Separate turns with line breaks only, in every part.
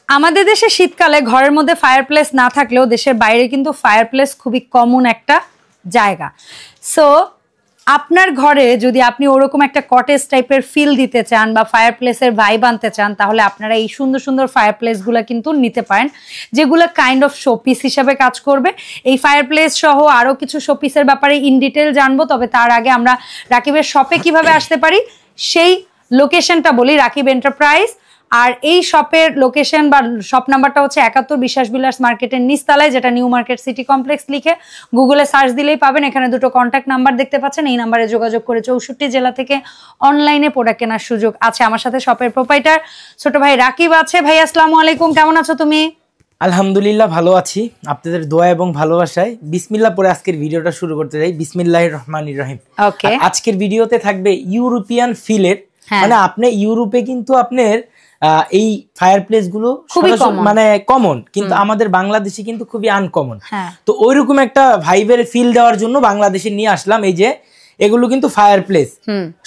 আমাদের দেশে শীতকালে ঘরের মধ্যে ফায়ারপ্লেস না থাকলেও দেশের বাইরে কিন্তু ফায়ারপ্লেস খুবই কমন একটা জায়গা। সো আপনার ঘরে যদি আপনি ওরকম একটা কটেজ টাইপের ফিল দিতে চান বা ফায়ারপ্লেসের ভাইব আনতে চান, তাহলে আপনারা এই সুন্দর সুন্দর ফায়ারপ্লেসগুলো কিন্তু নিতে পারেন, যেগুলো কাইন্ড অফ শোপিস হিসাবে কাজ করবে। এই ফায়ারপ্লেস সহ আরও কিছু শোপিসের ব্যাপারে ইন ডিটেল জানবো, তবে তার আগে আমরা রাকিবের শপে কিভাবে আসতে পারি সেই লোকেশনটা বলি। রাকিব এন্টারপ্রাইজ, আর এই শপের লোকেশন বা শপ নাম্বারটা হচ্ছে 71 বিশ্বাস বিলাস মার্কেটের নিচতলায়, যেটা নিউ মার্কেট সিটি কমপ্লেক্স লিখে গুগলে সার্চ দিলেই পাবেন। এখানে দুটো কন্ট্যাক্ট নাম্বার দেখতে পাচ্ছেন, এই নাম্বারে যোগাযোগ করে 64 জেলা থেকে অনলাইনে প্রোডাক্ট কেনার সুযোগ আছে। আমার সাথে শপের প্রোপাইটার ছোট ভাই রাকিব আছে। ভাই আসসালামু আলাইকুম, কেমন আছো তুমি?
আলহামদুলিল্লাহ ভালো আছি, আপনাদের দোয়া এবং ভালোবাসায়। বিসমিল্লাহ পরে আজকের ভিডিওটা শুরু করতে যাই। বিসমিল্লাহির রহমানির রহিম।
ওকে,
আজকের ভিডিওতে থাকবে ইউরোপিয়ান ফিলের, মানে আপনি ইউরোপে কিন্তু আপনার এই ফায়ারপ্লেস গুলো মানে কমন, কিন্তু আমাদের বাংলাদেশে কিন্তু খুবই আনকমন। তো ওইরকম একটা ভাইবের ফিল দেওয়ার জন্য বাংলাদেশে নিয়ে আসলাম। এই যে এগুলো কিন্তু ফায়ারপ্লেস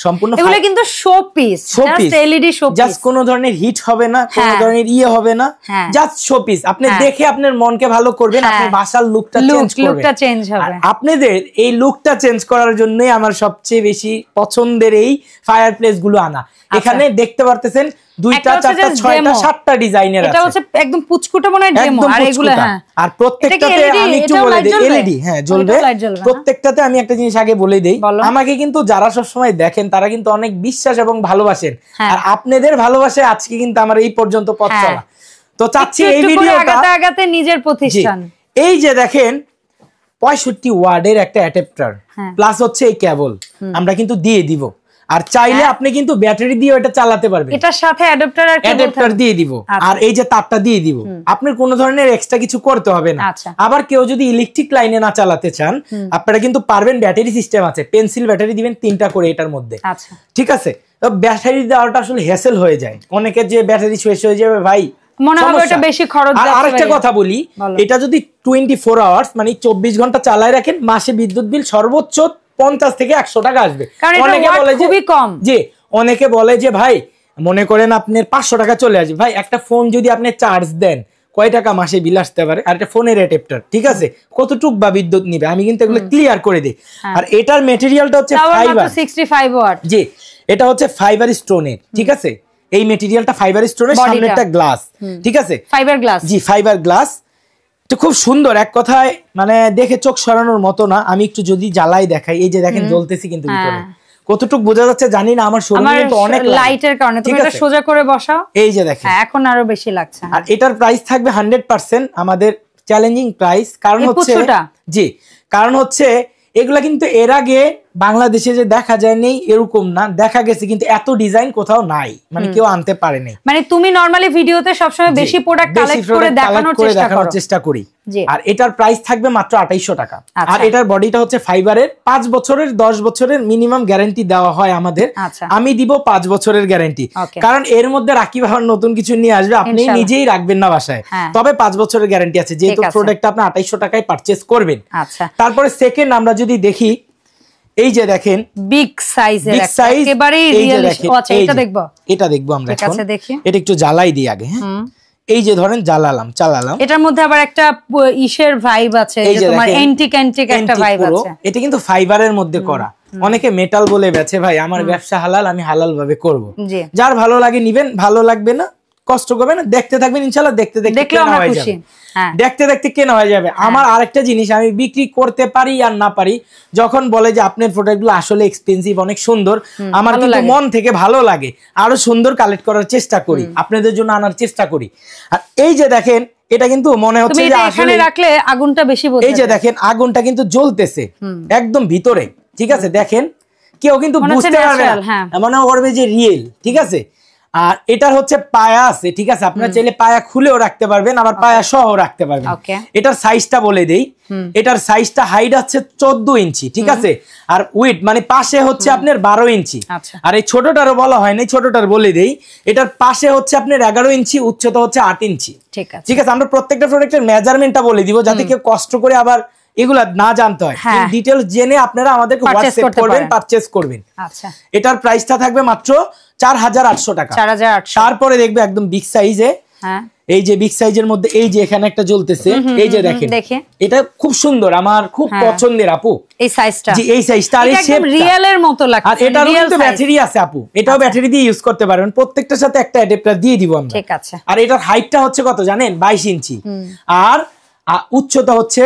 সম্পূর্ণ, এগুলো কিন্তু showpiece, just LED showpiece, just কোনো ধরনের হিট হবে না, কোনো ধরনের হবে না, জাস্ট শোপিস। আপনি দেখে আপনার মনকে ভালো করবেন, আপনার বাসার লুকটা চেঞ্জ হবে। আপনাদের এই লুকটা চেঞ্জ করার জন্যই আমার সবচেয়ে বেশি পছন্দের এই ফায়ারপ্লেস গুলো আনা। এখানে দেখতে পারতেছেন 2টা 4টা 6টা 7টা ডিজাইনের আছে।
এটা হচ্ছে একদম পুচকুটা মনে হয় ডেমো, আর এগুলো
আর প্রত্যেকটাতে আমি একটু বলে দেই, এলইডি জ্বলবে প্রত্যেকটাতে। আমি একটা জিনিস আগে বলে দেই, আমাকে কিন্তু যারা সব সময় দেখেন তারা কিন্তু অনেক বিশ্বাস এবং ভালোবাসেন, আর আপনাদের ভালোবাসে আজকে কিন্তু আমার এই পর্যন্ত পথ চলা। তো চাচ্ছি এই ভিডিওটা আগাতে নিজের প্রতিষ্ঠান। এই যে দেখেন 65 ওয়াটের একটা অ্যাডাপ্টার প্লাস হচ্ছে এই কেবল আমরা কিন্তু দিয়ে দিব, আর চাইলে আপনি কিন্তু ব্যাটারি দিয়ে এটা চালাতে পারবেন। এটার সাথে অ্যাডাপ্টার দিয়ে দিব, আর এই যে তারটা দিয়ে দিব। আপনার কোনো ধরনের এক্সট্রা কিছু করতে হবে না। আবার কেউ যদি ইলেকট্রিক লাইনে না চালাতে চান, আপনারা কিন্তু পারবেন। ব্যাটারি সিস্টেম আছে, পেন্সিল ব্যাটারি দিবেন 3টা করে এটার মধ্যে, ঠিক আছে? ব্যাটারি দেওয়াটা আসলে হ্যাসেল হয়ে যায়, অনেকের যে ব্যাটারি শেষ হয়ে যাবে ভাই মনে হবে এটা বেশি খরচ। আর আরেকটা কথা বলি, এটা যদি 24 আওয়ার্স মানে 24 ঘন্টা চালায় রাখেন, মাসে বিদ্যুৎ বিল সর্বোচ্চ 50 থেকে 100 টাকা আসবে। অনেকে বলে যে খুবই কম, যে অনেকে বলে যে ভাই মনে করেন আপনার 500 টাকা চলে আসবে। ভাই একটা ফোন যদি আপনি চার্জ দেন কয় টাকা মাসে বিল আসতে পারে? আর এটা ফোনের অ্যাডাপ্টার, ঠিক আছে, কতটুক বা বিদ্যুৎ নিবে আমি কিন্তু এগুলো ক্লিয়ার করে দিই। আর এটার ম্যাটেরিয়ালটা হচ্ছে ফাইবার, 65 ওয়াট। জি, এটা হচ্ছে ফাইবার স্টোনের, ঠিক আছে? এই ম্যাটেরিয়ালটা ফাইবার স্টোনের, সামনেটা গ্লাস, ঠিক আছে, ফাইবার গ্লাস। জি, ফাইবার গ্লাস, এটা খুব সুন্দর। এক কথায় মানে দেখে চোখ সরানোর মতো না। আমি একটু যদি জ্বালাই দেখাই, এই যে দেখেন জ্বলতেছি কিন্তু ভিতরে, কতটুকু বোঝা যাচ্ছে জানি না, আমার শরীরে তো অনেক লাইটের কারণে। তুমি এটা সোজা করে বসাও, এই যে দেখেন এখন আরো বেশি লাগছে। আর এটার প্রাইস থাকবে 100% আমাদের চ্যালেঞ্জিং প্রাইস। কারণ হচ্ছে জি, কারণ হচ্ছে এগুলা কিন্তু এর আগে বাংলাদেশে যে দেখা যায় নেই এরকম না, দেখা গেছে কিন্তু এত ডিজাইন কোথাও নাই, মানে কেউ আনতে পারে নাই। মানে তুমি নরমালি ভিডিওতে সবসময় বেশি প্রোডাক্ট কালেক্ট করে দেখানোর চেষ্টা করি। আর এটার প্রাইস থাকবে মাত্র 2800 টাকা। আর এটার বডিটা হচ্ছে ফাইবারের, 5 বছরের 10 বছরের মিনিমাম গ্যারান্টি দেওয়া হয় আমাদের। আমি দিব 5 বছরের গ্যারান্টি, কারণ এর মধ্যে রাকিব আবার নতুন কিছু নিয়ে আসবে, আপনি নিজেই রাখবেন না বাসায়, তবে 5 বছরের গ্যারান্টি আছে, যেহেতু প্রোডাক্টটা আপনি 2800 টাকায় পারচেজ করবেন। তারপরে সেকেন্ড আমরা যদি দেখি, এই যে দেখেন বিগ সাইজের, একেবারে রিয়েল। আচ্ছা, এটা দেখবো আমরা এখন। এটা একটু জ্বালাই দিই আগে, হ্যাঁ। এই যে ধরেন জ্বালালাম, চালালাম, এটার মধ্যে আবার একটা ইসের ভাইব আছে, যে তোমার অ্যান্টিক একটা ভাইব আছে। এটা কিন্তু ফাইবারের মধ্যে করা। অনেকে মেটাল বলে বেচে, ভাই আমার ব্যবসা হালাল, আমি হালাল ভাবে করব। যার ভালো লাগে নিবেন, ভালো লাগবে না কষ্ট করবে না, দেখতে থাকবেন, ইনশাআল্লাহ দেখতে দেখতে কেনা হয়ে যাবে, দেখতে দেখতে কেনা হয়ে যাবে। আমার আরেকটা জিনিস, আমি বিক্রি করতে পারি আর না পারি, যখন বলে যে আপনার প্রোডাক্টগুলো আসলে এক্সপেন্সিভ, অনেক সুন্দর, আমার কিন্তু মন থেকে ভালো লাগে, আরো সুন্দর কালেক্ট করার চেষ্টা করি, আপনাদের জন্য আনার চেষ্টা করি। আর এই যে দেখেন, এটা কিন্তু মনে হচ্ছে যে এখানে রাখলে আগুনটা বেশি বোঝা যায়। এই যে দেখেন আগুনটা কিন্তু জ্বলতেছে একদম ভিতরে, ঠিক আছে? দেখেন কেউ কিন্তু বুঝতে পারবে না, মনে করবে যে রিয়েল, ঠিক আছে? আর এটার হচ্ছে পায়া আছে, ঠিক আছে, আপনারা চাইলে পায়া খুলেও রাখতে পারবেন, আবার পায়া সহ রাখতে পারবেন। এটার সাইজটা বলে দেই, এটার সাইজটা হাইট হচ্ছে 14 ইঞ্চি, ঠিক আছে, আর উইড মানে পাশে হচ্ছে আপনার 12 ইঞ্চি। আর এই ছোটটারও বলা হয় না, ছোটটার বলে দেই, এটার পাশে হচ্ছে আপনার 11 ইঞ্চি, উচ্চতা হচ্ছে 8 ইঞ্চি, ঠিক আছে? আমরা প্রত্যেকটা প্রোডাক্টের মেজারমেন্টটা বলে দিব, যাতে কেউ কষ্ট করে আবার এগুলা না জানতে হয়, ডিটেইলস জেনে আপনারা আমাদেরকে হোয়াটসঅ্যাপ করবেন, পারচেজ করবেন। আচ্ছা, এটার প্রাইসটা থাকবে মাত্র 4800 টাকা। তারপরে দেখবে একদম বিগ সাইজে, এই যে বিগ সাইজের মধ্যে এই যে এখানে একটা জ্বলতেছে, এই যে দেখেন এটা খুব সুন্দর, আমার খুব পছন্দের আপু এই সাইজটা। জি এই সাইজটা, আর এই শেপ রিয়েলের মতো লাগছে। আর এটার মধ্যে ব্যাটারি আছে আপু, এটাও ব্যাটারি দিয়ে ইউজ করতে পারবেন। প্রত্যেকটার সাথে একটা অ্যাডাপ্টার দিয়ে দিব আমরা, ঠিক আছে। আর এটার হাইটটা হচ্ছে কত জানেন? 22 ইঞ্চি। আর উচ্চতা হচ্ছে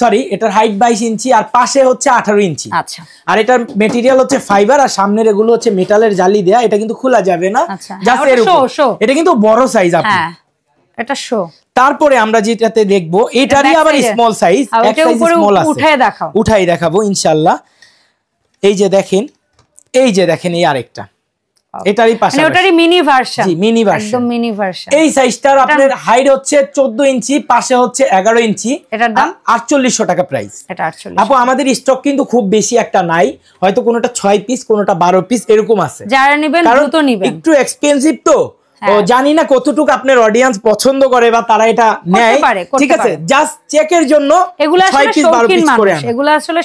সরি, এটার হাইট 22 ইঞ্চি আর পাশে হচ্ছে 18 ইঞ্চি। আচ্ছা। আর এটার ম্যাটেরিয়াল হচ্ছে ফাইবার, আর সামনের এগুলো হচ্ছে মেটালের জালি দেয়া, এটা কিন্তু খোলা যাবে না। জাস্ট এরকম, এটা কিন্তু বড় সাইজ আপু। হ্যাঁ এটা শো। তারপরে আমরা যেটাতে দেখবো এটারই আবার স্মল সাইজ, এক সাইজ স্মল আছে, উঠাই দেখাবো ইনশাআল্লাহ। এই যে দেখেন, এই যে দেখেন এই আরেকটা, এটারই পাশে ওটারই মিনি ভার্সন। জি মিনি ভার্সন, একদম মিনি ভার্সন। এই সাইজটার আপনার হাইট হচ্ছে 14 ইঞ্চি, পাশে হচ্ছে 11 ইঞ্চি। এটার দাম 4800 টাকা প্রাইস। এটা 48। আপু আমাদের স্টক কিন্তু খুব বেশি একটা নাই, হয়তো কোনোটা 6 পিস কোনোটা 12 পিস এরকম আছে। যারা নেবেন দ্রুত নেবেন, একটু এক্সপেন্সিভ তো, ও জানি না কতটুকু আপনার অডিয়েন্স পছন্দ করে বা তারা এটা নেয়, ঠিক আছে। জাস্ট চেকের জন্য এগুলা আসলে শৌখিন মানুষ, এগুলা আসলে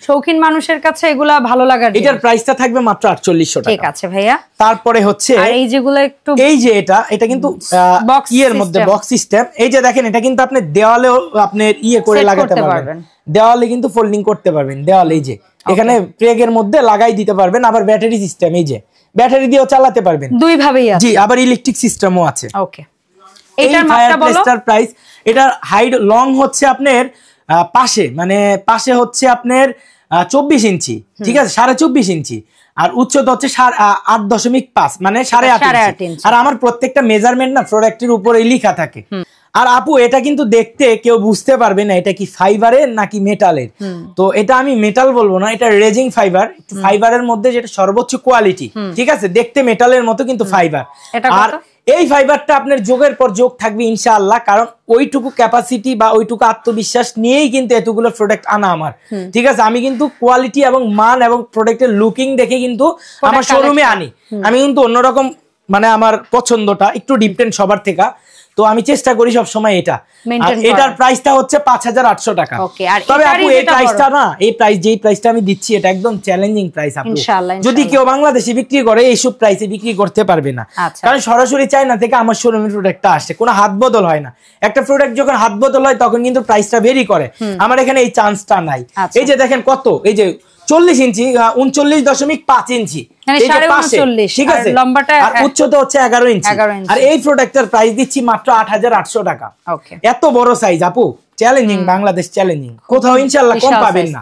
শৌখিন মানুষের কাছে এগুলা ভালো লাগার। এটার প্রাইসটা থাকবে মাত্র 4800 টাকা। ঠিক আছে ভাইয়া। তারপরে হচ্ছে আর এই যেগুলো একটু, এই যে এটা কিন্তু ইয়ের মধ্যে বক্স সিস্টেম। এই যে দেখেন এটা কিন্তু আপনি দেওয়ালেও আপনি ইয়ে করে লাগাতে পারবেন, দেওয়ালে কিন্তু ফোল্ডিং করতে পারবেন। দেওয়ালে এই যে এখানে প্রেগের মধ্যে লাগাই দিতে পারবেন। আবার ব্যাটারি সিস্টেম, এই যে ব্যাটারি দিয়েও চালাতে পারবেন, দুই ভাবেই আছে। জি আবার ইলেকট্রিক সিস্টেমও আছে। ওকে। এটার মাপটা বলো। এটার প্রাইস, এটার হাইট লং হচ্ছে আপনার পাশে মানে পাশে হচ্ছে আপনার 24 ইঞ্চি, ঠিক আছে, 24.5 ইঞ্চি। আর উচ্চতা হচ্ছে 8.5 মানে 8.5 ইঞ্চি। আর আমার প্রত্যেকটা মেজারমেন্ট না প্রোডাক্টের উপরে লেখা থাকে। আর আপু এটা কিন্তু দেখতে কেউ বুঝতে পারবে না এটা কি ফাইবারের নাকি মেটালের। তো এটা আমি মেটাল বলবো না, এটা রেজিং ফাইবার, ফাইবারের মধ্যে যেটা সর্বোচ্চ কোয়ালিটি, ঠিক আছে। দেখতে মেটালের মতো কিন্তু ফাইবার। আর এই ফাইবারটা আপনার যোগের পর যোগ থাকবে ইনশাআল্লাহ, কারণ ওইটুকু ক্যাপাসিটি বা ওইটুকু আত্মবিশ্বাস নিয়েই কিন্তু এতগুলো প্রোডাক্ট আনা আমার, ঠিক আছে। আমি কিন্তু কোয়ালিটি এবং মান এবং প্রোডাক্টের লুকিং দেখে কিন্তু আমার শোরুমে আনি। আমি কিন্তু অন্যরকম মানে আমার পছন্দটা একটু ডিফারেন্ট সবার থেকে, তো আমি চেষ্টা করি সব সময় এটা। এটার প্রাইসটা হচ্ছে 5800 টাকা। তবে আপু এই প্রাইসটা না, এই প্রাইস যেই প্রাইসটা আমি দিচ্ছি এটা একদম চ্যালেঞ্জিং প্রাইস আপু। যদি কেউ বাংলাদেশে বিক্রি করে এইসব প্রাইসে বিক্রি করতে পারবে না, কারণ সরাসরি চায়না থেকে আমার শোরুমের প্রোডাক্টটা আসে, কোনো হাত বদল হয় না। একটা প্রোডাক্ট যখন হাত বদল হয় তখন কিন্তু প্রাইসটা ভেরি করে। আমার এখানে এই চান্সটা নাই। এই যে দেখেন কত, এই যে 40 ইঞ্চি 39.5 ইঞ্চি, ঠিক আছে। আর উচ্চতা হচ্ছে 11 ইঞ্চি। আর এই প্রোডাক্টের প্রাইস দিচ্ছি মাত্র 8800 টাকা। এত বড় সাইজ আপু, চ্যালেঞ্জিং, বাংলাদেশ চ্যালেঞ্জিং, কোথাও ইনশাআল্লাহ কম পাবেন না।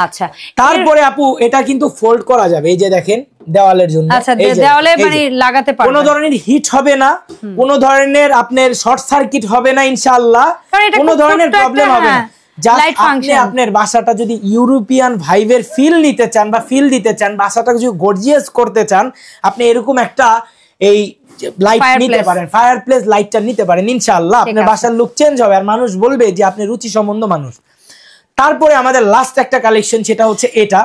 আচ্ছা তারপরে আপু এটা কিন্তু ফোল্ড করা যাবে, এই যে দেখেন দেওয়ালের জন্য। আচ্ছা দেওয়ালে মানে লাগাতে পারবেন, কোনো ধরনের হিট হবে না, কোনো ধরনের আপনার শর্ট সার্কিট হবে না ইনশাআল্লাহ, কোনো ধরনের প্রবলেম হবে না। আপনি আপনার বাসাটা যদি ইউরোপিয়ান ভাইবের ফিল নিতে চান বা ফিল দিতে চান, বাসাটাকে যদি গর্জিয়াস করতে চান, আপনি এরকম একটা এই লাইট নিতে পারেন, ফায়ারপ্লেস লাইটটা নিতে পারেন ইনশাআল্লাহ। আপনার বাসার লুক চেঞ্জ হবে আর মানুষ বলবে যে আপনি রুচি সম্বন্ধ মানুষ। তারপরে আমাদের লাস্ট একটা কালেকশন, সেটা হচ্ছে এটা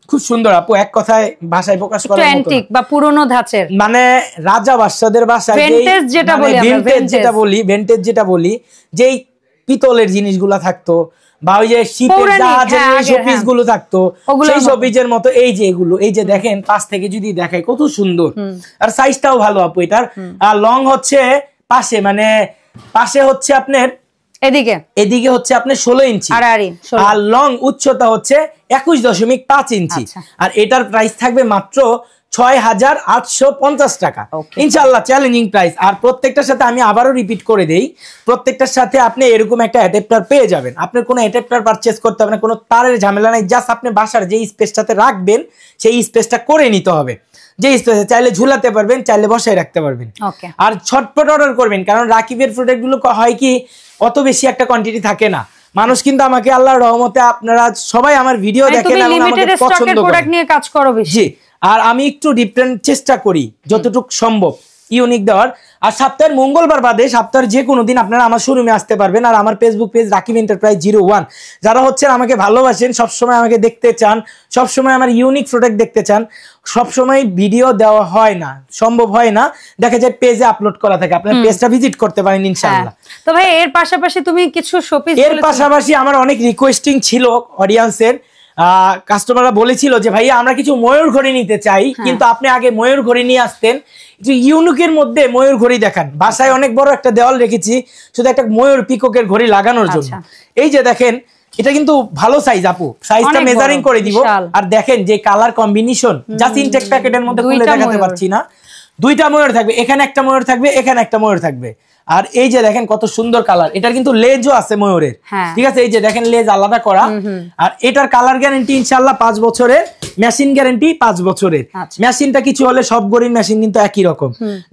খুব সুন্দর আপু, এক কথায় ভাষায় প্রকাশ করার মতো, অ্যান্টিক বা পুরনো ধাঁচের, মানে রাজা বাদশাদের বাসায় ভিনটেজ যেটা বলি আমরা, ভিনটেজ যেটা বলি, যেই পিতলের জিনিসগুলা থাকতো বা ওই যে শিপের জাহাজের শোপিস গুলো থাকতো, সেই শোপিসের মতো এই যে এগুলো, এই যে দেখেন পাশ থেকে যদি দেখাই কত সুন্দর। আর সাইজটাও ভালো আপু এটার। আর লং হচ্ছে পাশে মানে পাশে হচ্ছে আপনার এদিকে হচ্ছে আপনার 16 ইঞ্চি, আর লং উচ্চতা হচ্ছে 21.5 ইঞ্চি। আর এটার প্রাইস থাকবে মাত্র 6850 টাকা ইনশাআল্লাহ, চ্যালেঞ্জিং প্রাইস। আর প্রত্যেকটার সাথে আমি আবারও রিপিট করে দেই, প্রত্যেকটার সাথে আপনি এরকম একটা অ্যাডাপ্টার পেয়ে যাবেন। আপনার কোনো অ্যাডাপ্টার পারচেজ করতে হবে না, কোনো তারের ঝামেলা নাই, জাস্ট আপনি বাসার যেই স্পেসটাতে রাখবেন সেই স্পেসটা করে নিতে হবে। যে স্পেসে চাইলে ঝুলাতে পারবেন, চাইলে বসায় রাখতে পারবেন। আর ছটপট অর্ডার করবেন, কারণ রাকিবের প্রোডাক্টগুলো হয় কি অত বেশি একটা কোয়ান্টিটি থাকে না। মানুষ কিন্তু আমাকে আল্লাহর রহমতে আপনারা সবাই আমার ভিডিও দেখেন এবং আমাকে পছন্দ করেন, নিয়ে কাজ করো বেশি। আর আমি একটু ডিফারেন্ট চেষ্টা করি যতটুকু সম্ভব ইউনিক দেওয়ার। আর সপ্তাহের মঙ্গলবার বাদে সপ্তাহের যে কোনো দিন আপনারা আমার শোরুমে আসতে পারবেন। আর আমার ফেসবুক পেজ রাকিব এন্টারপ্রাইজ 01, যারা হচ্ছেন আমাকে ভালোবাসেন, সবসময় আমাকে দেখতে চান, সবসময় আমার ইউনিক প্রোডাক্ট দেখতে চান, সবসময় ভিডিও দেওয়া হয় না, সম্ভব হয় না, দেখা যায় পেজে আপলোড করা থাকে, আপনার পেজটা ভিজিট করতে পারেন ইনশাআল্লাহ। তো ভাই এর পাশাপাশি তুমি কিছু শোপিস, এর পাশাপাশি আমার অনেক রিকোয়েস্টিং ছিল অডিয়েন্সের, কাস্টমাররা বলেছিল যে ভাইয়া আমরা কিছু ময়ূর ঘড়ি নিতে চাই, কিন্তু আপনি আগে ময়ূর ঘড়ি নিয়ে আসতেন, একটু ইউনিকের মধ্যে ময়ূর ঘড়ি দেখান। বাসায় অনেক বড় একটা দেওয়াল রেখেছি শুধু একটা ময়ূর পিককের ঘড়ি লাগানোর জন্য। এই যে দেখেন এটা কিন্তু ভালো সাইজ আপু, সাইজটা মেজারিং করে দিব। আর দেখেন যে কালার কম্বিনেশন, জাস্ট ইনটেক প্যাকেটের মধ্যে খুলে দেখাতে পারছি না, দুইটা ময়ূর থাকবে, এখানে একটা ময়ূর থাকবে, এখানে একটা ময়ূর থাকবে। আর এই যে দেখেন কত সুন্দর কালার, এটার কিন্তু লেজও আছে ময়ূরের, ঠিক আছে? এই যে দেখেন লেজ আলাদা করা। আর এটার কালার গ্যারান্টি ইনশাআল্লাহ 5 বছরের, মেশিন গ্যারান্টি 5 বছরের। মেশিনটা কিছু হলে সব গড়ির মেশিন কিন্তু একই রকম,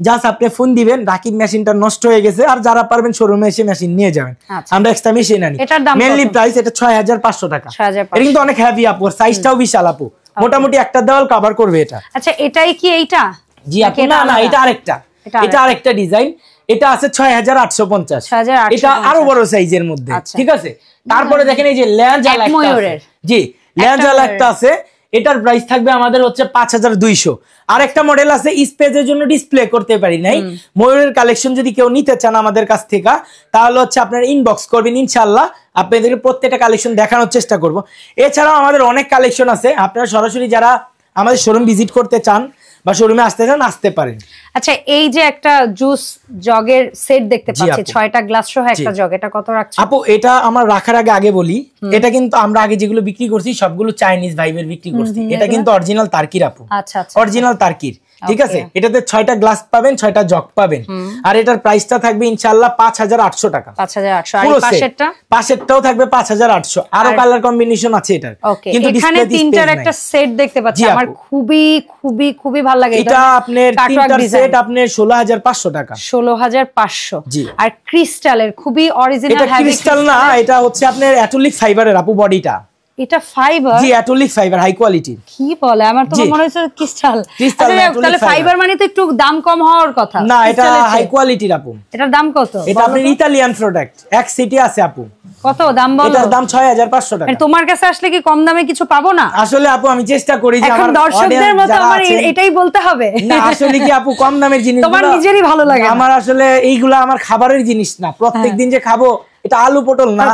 জাস্ট আপনি ফোন দিবেন রাকিব মেশিনটা নষ্ট হয়ে গেছে, আর যারা পারবেন শোরুমে এসে মেশিন নিয়ে যাবেন, আমরা এক্সট্রা মেশিন আনি। মেইনলি প্রাইস এটা 6500 টাকা। এটা কিন্তু অনেক হেভি আপু, সাইজটাও বিশাল আপু, মোটামুটি একটা দেওয়াল কভার করবে এটা।
আচ্ছা এটাই কি এইটা?
জি আপু, না না এটা আরেকটা, এটা আরেকটা ডিজাইন। এটা আছে 6850, এটা আরো বড় সাইজের মধ্যে, ঠিক আছে? তারপরে দেখেন এই যে ল্যাঞ্জাল একটা আছে, জি ল্যাঞ্জাল একটা আছে, এটার প্রাইস থাকবে আমাদের হচ্ছে 5200। আরেকটা মডেল আছে স্পেসের জন্য ডিসপ্লে করতে পারি নাই, ময়ূরের কালেকশন যদি কেউ নিতে চান আমাদের কাছ থেকে তাহলে হচ্ছে আপনারা ইনবক্স করবেন, ইনশাআল্লাহ আপনাদেরকে প্রত্যেকটা কালেকশন দেখানোর চেষ্টা করব। এছাড়াও আমাদের অনেক কালেকশন আছে, আপনারা সরাসরি যারা আমাদের শোরুম ভিজিট করতে চান বা শোরুমে আসতে চান আসতে পারেন।
আচ্ছা এই যে একটা জুস জগের সেট দেখতে পাচ্ছি, 6টা গ্লাস সহ একটা জগ, এটা কত রাখছেন
আপু? এটা আমার রাখার আগে বলি, এটা কিন্তু আমরা আগে যেগুলো বিক্রি করছি সবগুলো চাইনিজ ভাইবের বিক্রি করছি, এটা কিন্তু অরিজিনাল তার্কির আপু, আচ্ছা অরিজিনাল তার্কির, ঠিক আছে? এটাতে 6টা গ্লাস পাবেন, 6টা জগ পাবেন। আর এটার প্রাইসটা থাকবে ইনশাআল্লাহ 5800 টাকা। 5800। আর পাশেরটা? পাশেরটাও থাকবে 5800। আরো কালার কম্বিনেশন আছে এটার,
কিন্তু এখানে তিনটার একটা সেট দেখতে পাচ্ছি, আমার খুবই খুবই খুবই ভালো লাগে।
এটা আপনার তিনটার সেট আপনার 16500 টাকা।
16500। আর ক্রিস্টালের খুবই অরিজিনাল,
এটা ক্রিস্টাল না, এটা হচ্ছে আপনার অ্যাটোলিক ফাইবারের আপু বডিটা।
এটা ফাইবার?
জি অ্যাটোলিক ফাইবার, হাই কোয়ালিটির।
কি বলে, আমার তো মনে হচ্ছে ক্রিস্টাল। তাহলে ফাইবার মানে তো একটু দাম কম হওয়ার কথা।
না এটা হাই কোয়ালিটির আপু।
এটার দাম কত?
এটা আপনার ইতালিয়ান প্রোডাক্ট, এক সিটি আছে আপু।
কত দাম বলো?
এটার দাম 6500 টাকা।
তোমার কাছে আসলে কি কম দামে কিছু পাবো না?
আসলে আপু আমি চেষ্টা করি যে আমার
দর্শকদের মতো আমার এটাই বলতে হবে।
না আসলে কি আপু কম দামের জিনিস
তোমার নিজেরই ভালো লাগে।
আমার আসলে এইগুলা আমার খাবারের জিনিস না, প্রত্যেকদিন যে খাবো এটা আলু পটল না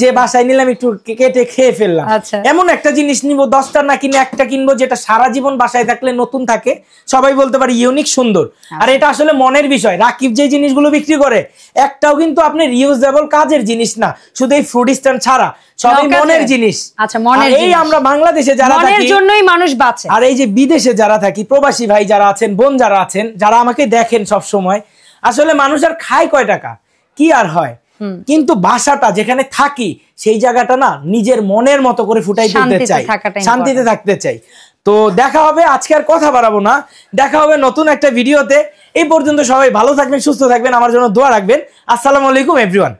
যে বাসায় নিলাম একটু কেটে খেয়ে ফেললাম, এমন একটা জিনিস নিব 10টা না কিনে একটা কিনবো যেটা সারা জীবন বাসায় থাকলে নতুন থাকে, সবাই বলতে পারে ইউনিক সুন্দর। আর এটা আসলে মনের বিষয়। রাকিব যে জিনিসগুলো বিক্রি করে একটাও কিন্তু আপনি রিউজেবল কাজের জিনিস না, শুধু এই ফ্রুট স্ট্যান্ড ছাড়া সবই মনের জিনিস।
আচ্ছা মনের জিনিস।
এই আমরা বাংলাদেশে যারা থাকি
মনের জন্যই মানুষ বাঁচে।
আর এই যে বিদেশে যারা থাকি, প্রবাসী ভাই যারা আছেন, বোন যারা আছেন, যারা আমাকে দেখেন সব সময়, আসলে মানুষ আর খায় কয় টাকা কি আর হয়, কিন্তু বাসাটা যেখানে থাকি সেই জায়গাটা না নিজের মনের মতো করে ফুটাই তুলতে চাই, শান্তিতে থাকতে চাই। তো দেখা হবে, আজকে আর কথা বাড়াবো না, দেখা হবে নতুন একটা ভিডিওতে। এই পর্যন্ত সবাই ভালো থাকবেন, সুস্থ থাকবেন, আমার জন্য দোয়া রাখবেন। আসসালামু আলাইকুম এভরিওয়ান।